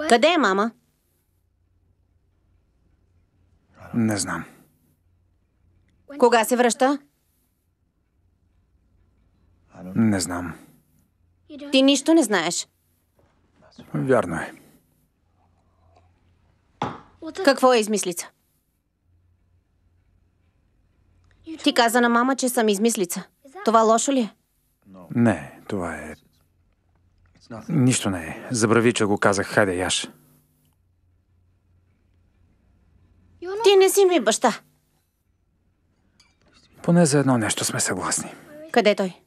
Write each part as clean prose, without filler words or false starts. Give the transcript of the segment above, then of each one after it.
Къде е мама? Не знам. Кога се връща? Не знам. Ти нищо не знаеш. Вярно е. Какво е измислица? Ти каза на мама, че съм измислица. Това лошо ли е? Не, това е... Нищо не е. Забрави, че го казах. Хайде, яш. Ти не си ми баща. Поне за едно нещо сме съгласни. Къде е той?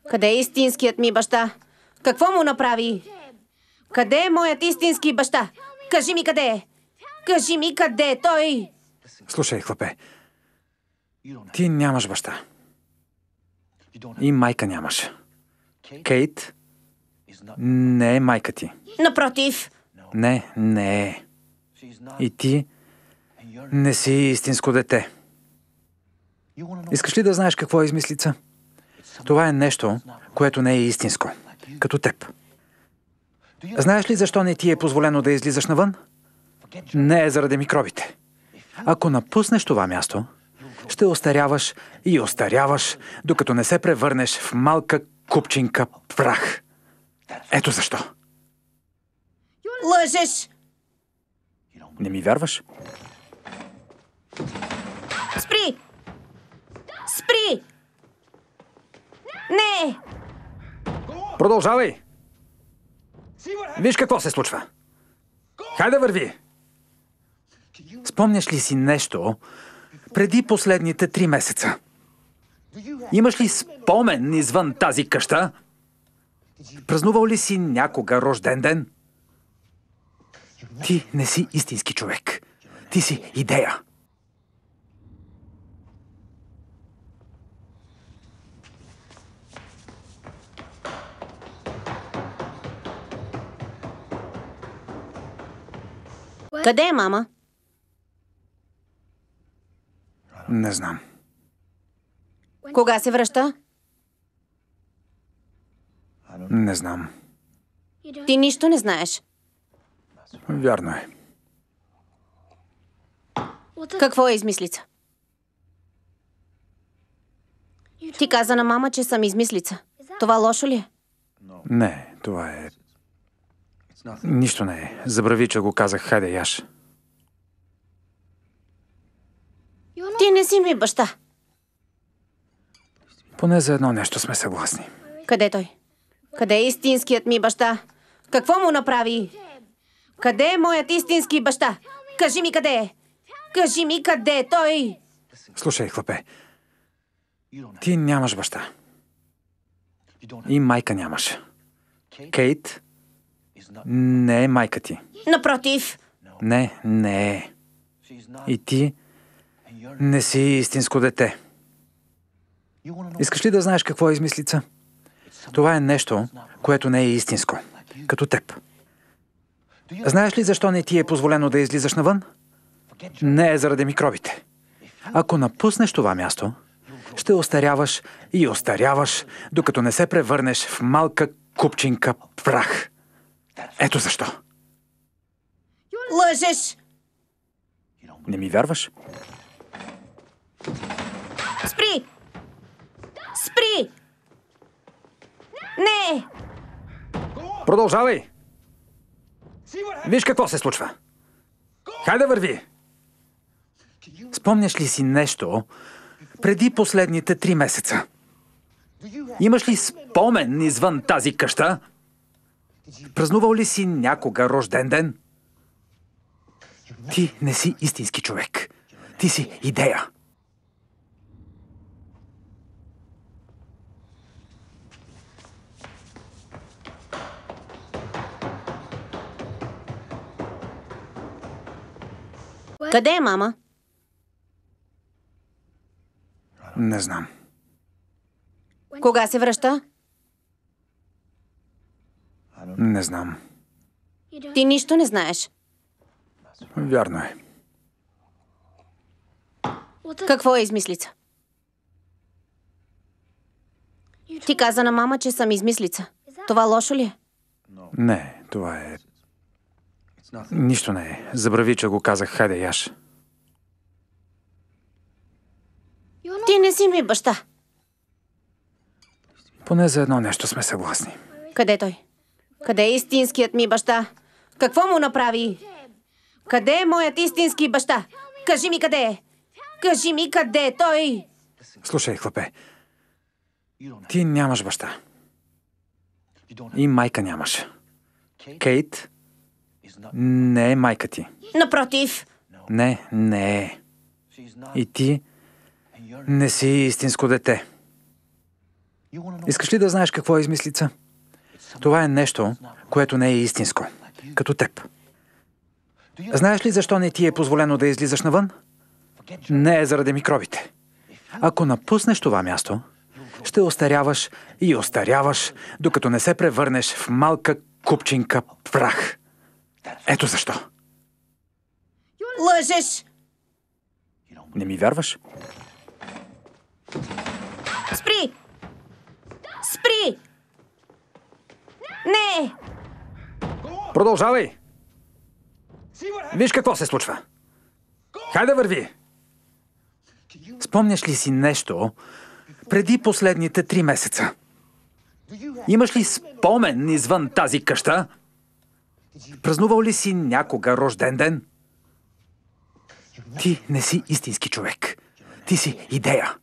Къде е истинският ми баща? Какво му направи? Къде е моят истински баща? Кажи ми къде е. Кажи ми къде е той. Слушай, хлапе. Ти нямаш баща. И майка нямаш. Кейт не е майка ти. Напротив. Не е. И ти не си истинско дете. Искаш ли да знаеш какво е измислица? Това е нещо, което не е истинско. Като теб. Знаеш ли защо не ти е позволено да излизаш навън? Не е заради микробите. Ако напуснеш това място, ще остаряваш и остаряваш, докато не се превърнеш в малка купчинка прах. Ето защо. Лъжеш! Не ми вярваш? Спри! Спри! Не! Продължавай! Виж какво се случва. Хайде върви! Спомняш ли си нещо преди последните 3 месеца? Имаш ли спомен извън тази къща? Празнувал ли си някога рожден ден? Ти не си истински човек. Ти си идея. Къде е мама? Не знам. Кога се връща? Не знам. Ти нищо не знаеш. Вярно е. Какво е измислица? Ти каза на мама, че съм измислица. Това лошо ли е? Не, това е... Нищо не е. Забрави, че го казах. Хайде, яш. Ти не си ми баща. Поне за едно нещо сме съгласни. Къде е той? Къде е истинският ми баща? Какво му направи? Къде е моят истински баща? Кажи ми къде е. Кажи ми къде е той. Слушай, хлапе. Ти нямаш баща. И майка нямаш. Кейт не е майка ти. Напротив. Не е. И ти не си истинско дете. Искаш ли да знаеш какво е измислица? Това е нещо, което не е истинско. Като теб. Знаеш ли защо не ти е позволено да излизаш навън? Не е заради микробите. Ако напуснеш това място, ще остаряваш и остаряваш, докато не се превърнеш в малка купчинка прах. Ето защо. Лъжеш! Не ми вярваш? Спри! Спри! Не! Продължавай! Виж какво се случва. Хайде върви! Спомняш ли си нещо преди последните 3 месеца? Имаш ли спомен извън тази къща? Празнувал ли си някога рожден ден? Ти не си истински човек. Ти си идея. Къде е мама? Не знам. Кога се връща? Не знам. Ти нищо не знаеш. Вярно е. Какво е измислица? Ти каза на мама, че съм измислица. Това лошо ли е? Не, това е... Нищо не е. Забрави, че го казах. Хайде, яш. Ти не си ми баща. Поне за едно нещо сме съгласни. Къде е той? Къде е истинският ми баща? Какво му направи? Къде е моят истински баща? Кажи ми къде е! Кажи ми къде е той! Слушай, хлапе. Ти нямаш баща. И майка нямаш. Кейт не е майка ти. Напротив, Не е. И ти не си истинско дете. Искаш ли да знаеш какво е измислица? Това е нещо, което не е истинско. Като теб. Знаеш ли защо не ти е позволено да излизаш навън? Не е заради микробите. Ако напуснеш това място, ще остаряваш и остаряваш, докато не се превърнеш в малка купчинка прах. Ето защо. лъжеш! Не ми вярваш? Спри! Спри! Не! Продължавай! Виж какво се случва. Хайде върви! Спомняш ли си нещо преди последните 3 месеца? Имаш ли спомен извън тази къща? Празнувал ли си някога рожден ден? Ти не си истински човек. Ти си идея.